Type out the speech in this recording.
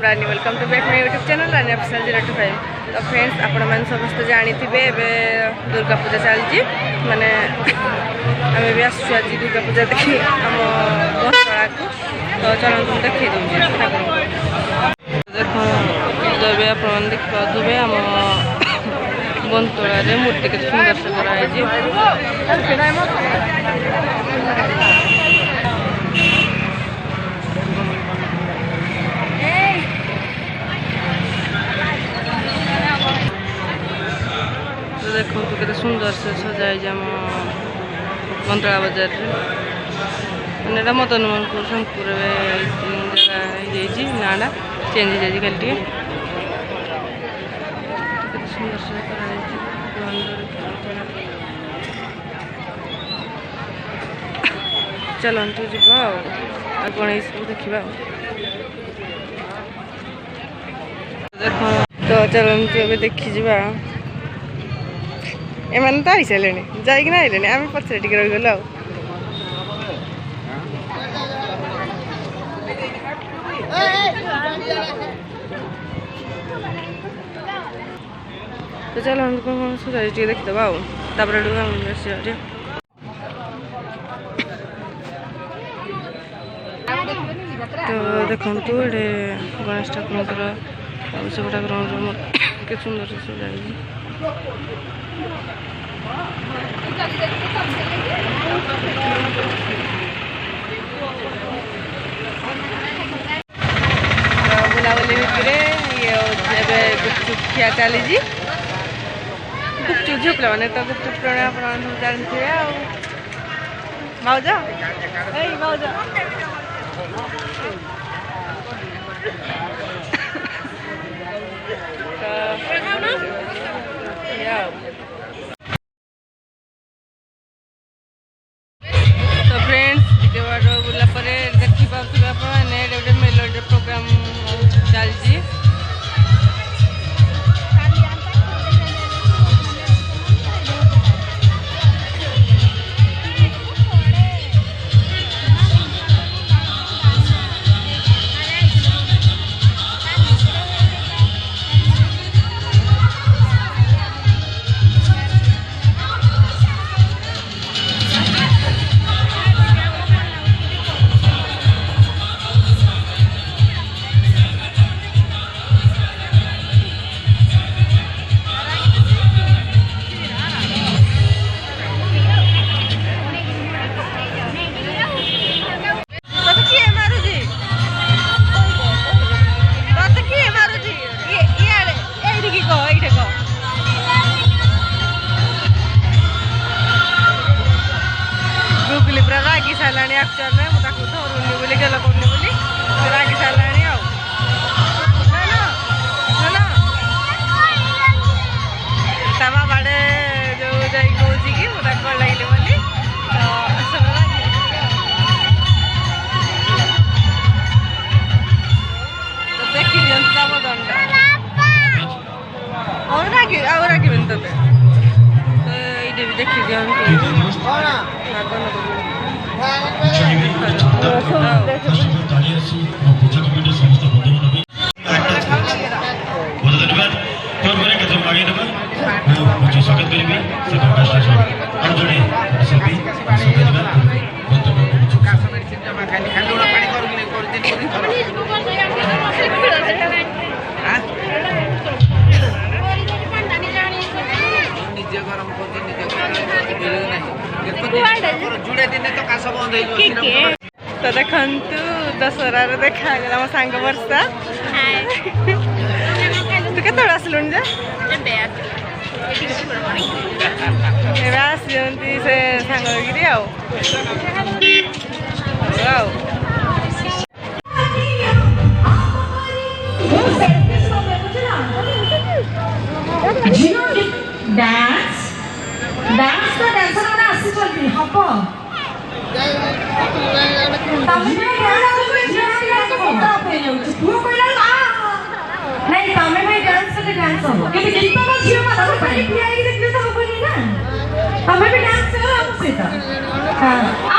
Rani welcome to back my YouTube channel Rani official 025। तो friends आपण मैंने समस्त जानते ए दुर्गा पूजा चलती माने आम भी आसु आज दुर्गा पूजा देखी आम बसला को तो चलो तुम देखी दूसरे देखो जब आप देखिए आम बंतुला मूर्ति के सुंदर से कराई देखो तो केते सुंदर से सजाई आम बंतला बाजार मैंने मदन मोहनपुर सोनपुर नाड़ा चेंज हो जाए खाली सुंदर से चलतु जा गणेश को देखा देख तो चलतु ए देखी जा एम तो आई सारे जाइना आइले आम पछे टे रहीगलु आ तो चलो कौन सुधारी टे देखीदे आपर तो देखु ये गणेश ठाकुर शिव ठाकुर के सुंदर से सजाई बुलाबुली भितर ये गुपचुप खिया चली गुपचुप झील मैंने तो गुपचुप आप जानते मौज मौज तो फ्रेंड्स बुला देखी पाते गोटे मेलोडी प्रोग्राम चलती रागी सारा एक्चुअल में मुझे धरुनी बोली गेल करनी बोली रागी सारा बाड़े जो कौन कि मुझे कौन लगे बोली तो देखी दिखाँ दंडा और रागी तो ये भी देखी तो देखु दशहरा देखा मो सांग वर्षा तू के आसलु आसती से सांग डांस डांस तो डांसर मैंने आसी चलती हम नहीं तमें भाई डांस से डांस हो कि गीत में झियो मात्र पानी पिया ही देखले तो होबनी ना तमें भी डांस करो हम से हां